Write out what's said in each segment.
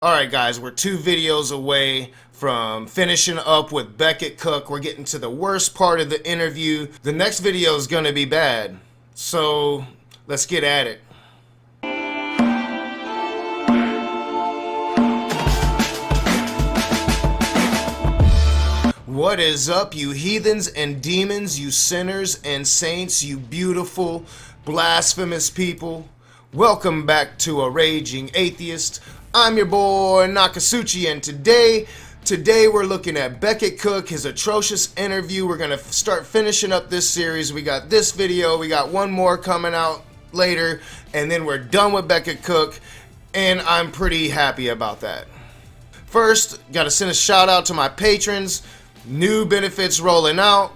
Alright guys, we're 2 videos away from finishing up with Becket Cook. We're getting to the worst part of the interview. The next video is going to be bad. So, let's get at it. What is up, you heathens and demons, you sinners and saints, you beautiful, blasphemous people? Welcome back to A Raging Atheist. I'm your boy Nakasuchi, and today we're looking at Becket Cook, his atrocious interview. We're gonna start finishing up this series. We got this video, we got one more coming out later, and then we're done with Becket Cook, and I'm pretty happy about that. First, gotta send a shout out to my patrons. New benefits rolling out.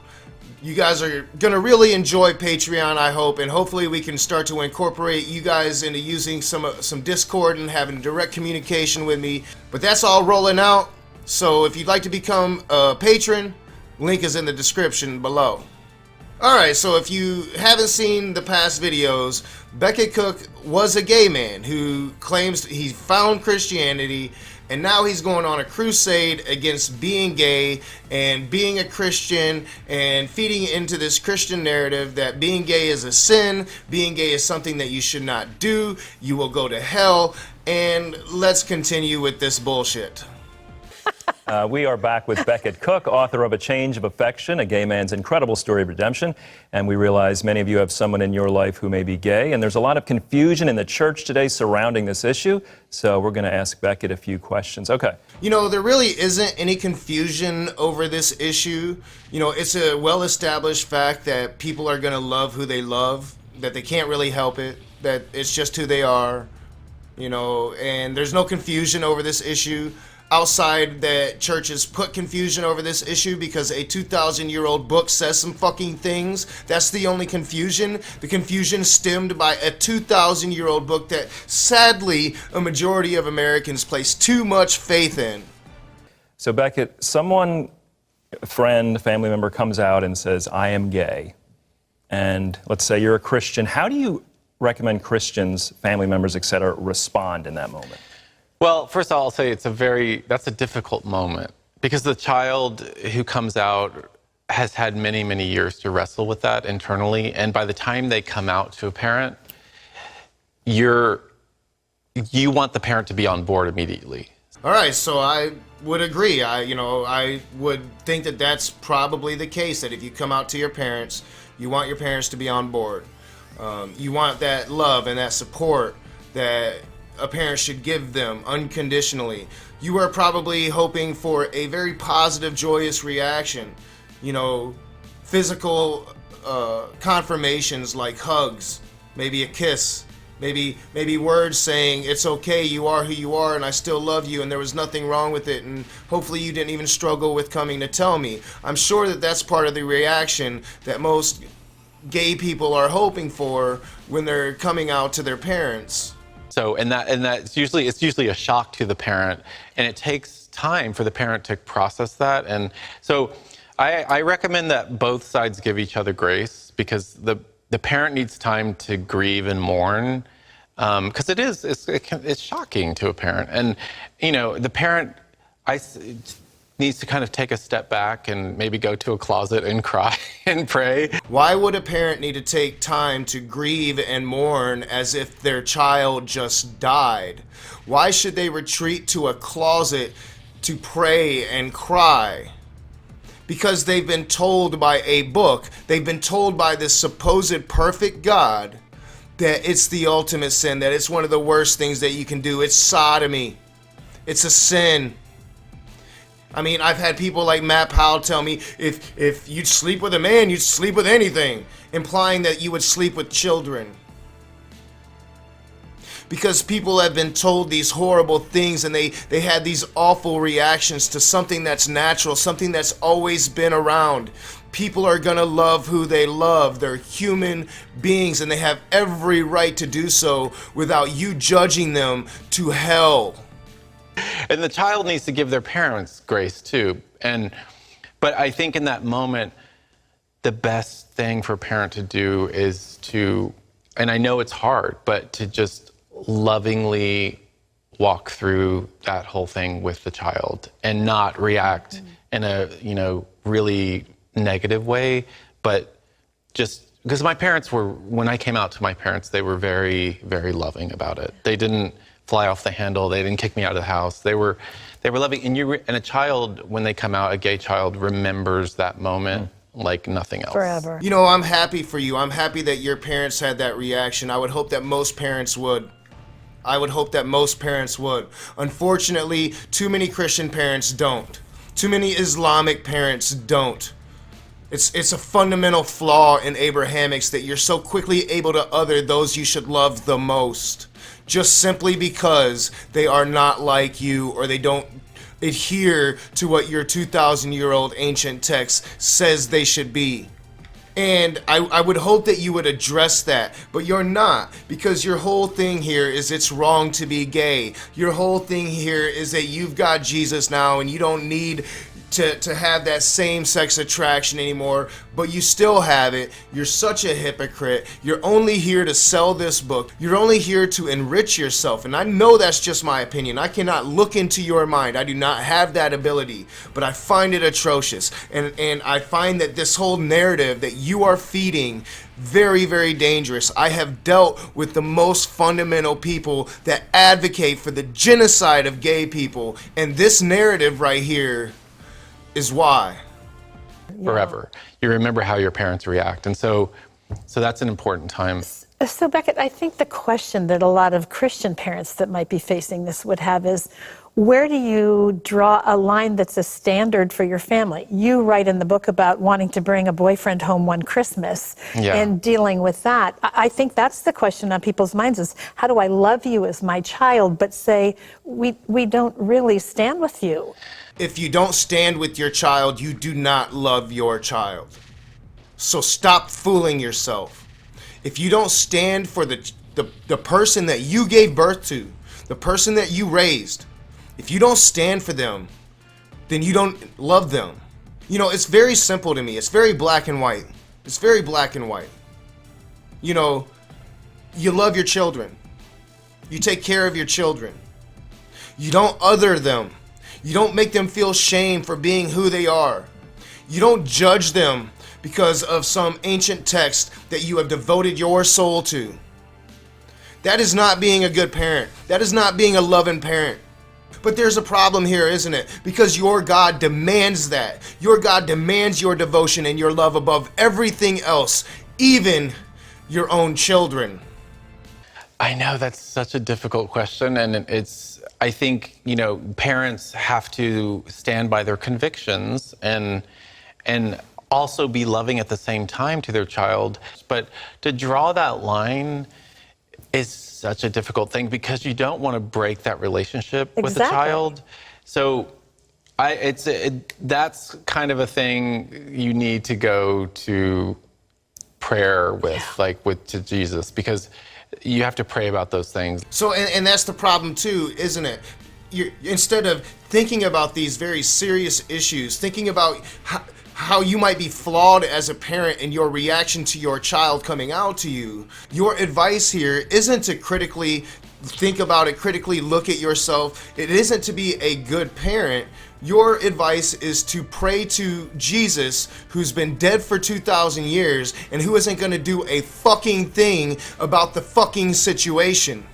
You guys are gonna really enjoy Patreon, I hope, and hopefully we can start to incorporate you guys into using some Discord and having direct communication with me. But that's all rolling out. So if you'd like to become a patron, link is in the description below. Alright, so if you haven't seen the past videos, Becket Cook was a gay man who claims he found Christianity, and now he's going on a crusade against being gay and being a Christian and feeding into this Christian narrative that being gay is a sin, being gay is something that you should not do, you will go to hell, and let's continue with this bullshit. We are back with Becket Cook, author of A Change of Affection, a gay man's incredible story of redemption. And we realize many of you have someone in your life who may be gay, and there's a lot of confusion in the church today surrounding this issue. So we're going to ask Becket a few questions. Okay. You know, there really isn't any confusion over this issue. You know, it's a well-established fact that people are going to love who they love, that they can't really help it, that it's just who they are, you know, and there's no confusion over this issue. Outside that churches put confusion over this issue because a 2,000-year-old book says some fucking things. That's the only confusion. The confusion stemmed by a 2,000-year-old book that sadly a majority of Americans place too much faith in. So Becket, someone, a friend, family member comes out and says, I am gay. And let's say you're a Christian. How do you recommend Christians, family members, etc., respond in that moment? Well, first of all, I'll say that's a difficult moment because the child who comes out has had many, many years to wrestle with that internally. And by the time they come out to a parent, you want the parent to be on board immediately. All right, so I would agree. I would think that that's probably the case, that if you come out to your parents, you want your parents to be on board. You want that love and that support that a parent should give them unconditionally. You are probably hoping for a very positive, joyous reaction. You know, physical confirmations like hugs, maybe a kiss, maybe words saying, it's okay, you are who you are and I still love you and there was nothing wrong with it and hopefully you didn't even struggle with coming to tell me. I'm sure that that's part of the reaction that most gay people are hoping for when they're coming out to their parents. So, and that's usually a shock to the parent, and it takes time for the parent to process that. And so I recommend that both sides give each other grace because the parent needs time to grieve and mourn, because it's shocking to a parent. And, you know, the parent needs to kind of take a step back and maybe go to a closet and cry and pray. Why would a parent need to take time to grieve and mourn as if their child just died? Why should they retreat to a closet to pray and cry? Because they've been told by a book, they've been told by this supposed perfect God that it's the ultimate sin, that it's one of the worst things that you can do. It's sodomy. It's a sin. I mean, I've had people like Matt Powell tell me, if you'd sleep with a man, you'd sleep with anything, implying that you would sleep with children. Because people have been told these horrible things and they had these awful reactions to something that's natural, something that's always been around. People are gonna love who they love. They're human beings and they have every right to do so without you judging them to hell. And the child needs to give their parents grace too. But I think in that moment, the best thing for a parent to do is to, and I know it's hard, but to just lovingly walk through that whole thing with the child and not react in a, really negative way, but just because my parents were, when I came out to my parents, they were very, very loving about it. They didn't fly off the handle. They didn't kick me out of the house. They were loving. And a child, when they come out, a gay child remembers that moment like nothing else. Forever. You know, I'm happy for you. I'm happy that your parents had that reaction. I would hope that most parents would. Unfortunately, too many Christian parents don't. Too many Islamic parents don't. It's a fundamental flaw in Abrahamics that you're so quickly able to other those you should love the most, just simply because they are not like you or they don't adhere to what your 2,000-year-old ancient text says they should be. And I would hope that you would address that, but you're not, because your whole thing here is it's wrong to be gay. Your whole thing here is that you've got Jesus now and you don't need to have that same-sex attraction anymore, but you still have it. You're such a hypocrite. You're only here to sell this book. You're only here to enrich yourself, and I know that's just my opinion. I cannot look into your mind. I do not have that ability, but I find it atrocious, and I find that this whole narrative that you are feeding very, very dangerous. I have dealt with the most fundamental people that advocate for the genocide of gay people, and this narrative right here is why. Forever. You remember how your parents react. And so that's an important time. So Becket, I think the question that a lot of Christian parents that might be facing this would have is, where do you draw a line that's a standard for your family? You write in the book about wanting to bring a boyfriend home one Christmas and dealing with that. I think that's the question on people's minds is, how do I love you as my child, but say, we don't really stand with you? If you don't stand with your child, you do not love your child. So stop fooling yourself. If you don't stand for the person that you gave birth to, the person that you raised, if you don't stand for them, then you don't love them. You know, it's very simple to me. It's very black and white. It's very black and white. You know, you love your children. You take care of your children. You don't other them. You don't make them feel shame for being who they are. You don't judge them because of some ancient text that you have devoted your soul to. That is not being a good parent. That is not being a loving parent. But there's a problem here, isn't it? Because your God demands that. Your God demands your devotion and your love above everything else, even your own children. I know that's such a difficult question, and I think, parents have to stand by their convictions and also be loving at the same time to their child. But to draw that line is such a difficult thing because you don't want to break that relationship with the child. So that's kind of a thing you need to go to prayer with, to Jesus, because you have to pray about those things. So, and that's the problem too, isn't it? Instead of thinking about these very serious issues, thinking about how you might be flawed as a parent in your reaction to your child coming out to you, your advice here isn't to critically think about it, critically look at yourself. It isn't to be a good parent. Your advice is to pray to Jesus, who's been dead for 2,000 years and who isn't going to do a fucking thing about the fucking situation.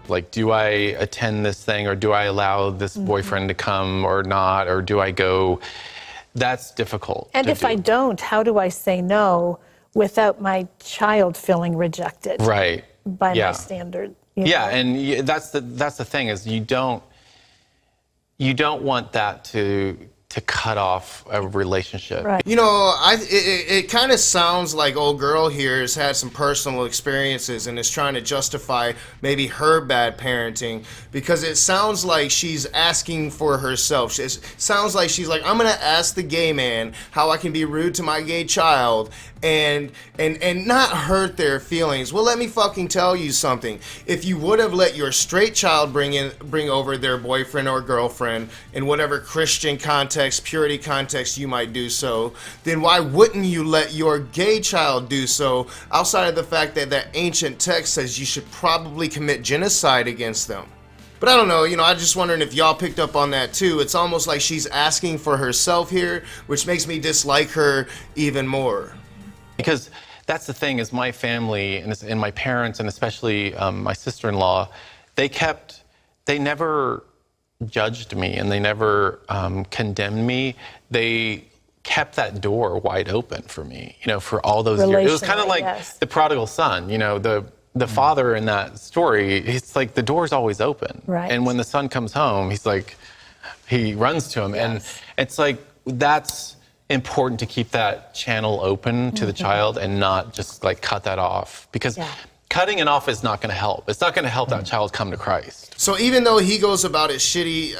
Like, do I attend this thing, or do I allow this boyfriend to come or not, or do I go? That's difficult. And if I don't, how do I say no without my child feeling rejected? Right. By my standard. And that's the thing is you don't want that to cut off a relationship. Right. You know, it kind of sounds like old girl here has had some personal experiences and is trying to justify maybe her bad parenting, because it sounds like she's asking for herself. It sounds like she's like, I'm gonna ask the gay man how I can be rude to my gay child and not hurt their feelings. Well, let me fucking tell you something. If you would have let your straight child bring over their boyfriend or girlfriend in whatever Christian context, purity context you might do so, then why wouldn't you let your gay child do so, outside of the fact that that ancient text says you should probably commit genocide against them? But I don't know, I just wondering if y'all picked up on that too. It's almost like she's asking for herself here, which makes me dislike her even more. Because that's the thing, is my family and my parents, and especially my sister-in-law, they never judged me, and they never condemned me. They kept that door wide open for me, for all those years. It was kind of like the prodigal son, the father in that story. It's like the door's always open. Right. And when the son comes home, he runs to him. And it's like, that's important to keep that channel open to the child and not just like cut that off, because cutting it off is not going to help. It's not going to help that child come to Christ. So even though he goes about it shitty,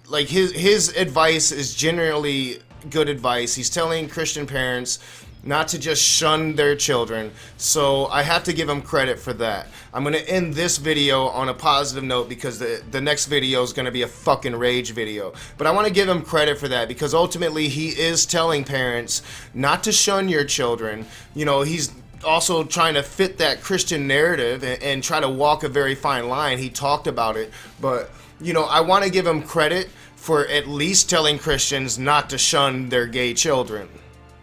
like his advice is generally good advice. He's telling Christian parents not to just shun their children. So I have to give him credit for that. I'm going to end this video on a positive note, because the next video is going to be a fucking rage video. But I want to give him credit for that, because ultimately he is telling parents not to shun your children. He's also trying to fit that Christian narrative and try to walk a very fine line. He talked about it, but I want to give him credit for at least telling Christians not to shun their gay children.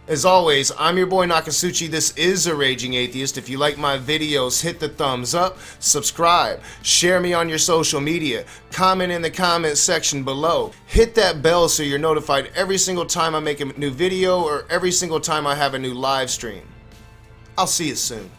As always, I'm your boy Nakasuchi. This is A Raging Atheist. If you like my videos, hit the thumbs up, subscribe, share me on your social media, comment in the comment section below. Hit that bell so you're notified every single time I make a new video or every single time I have a new live stream. I'll see you soon.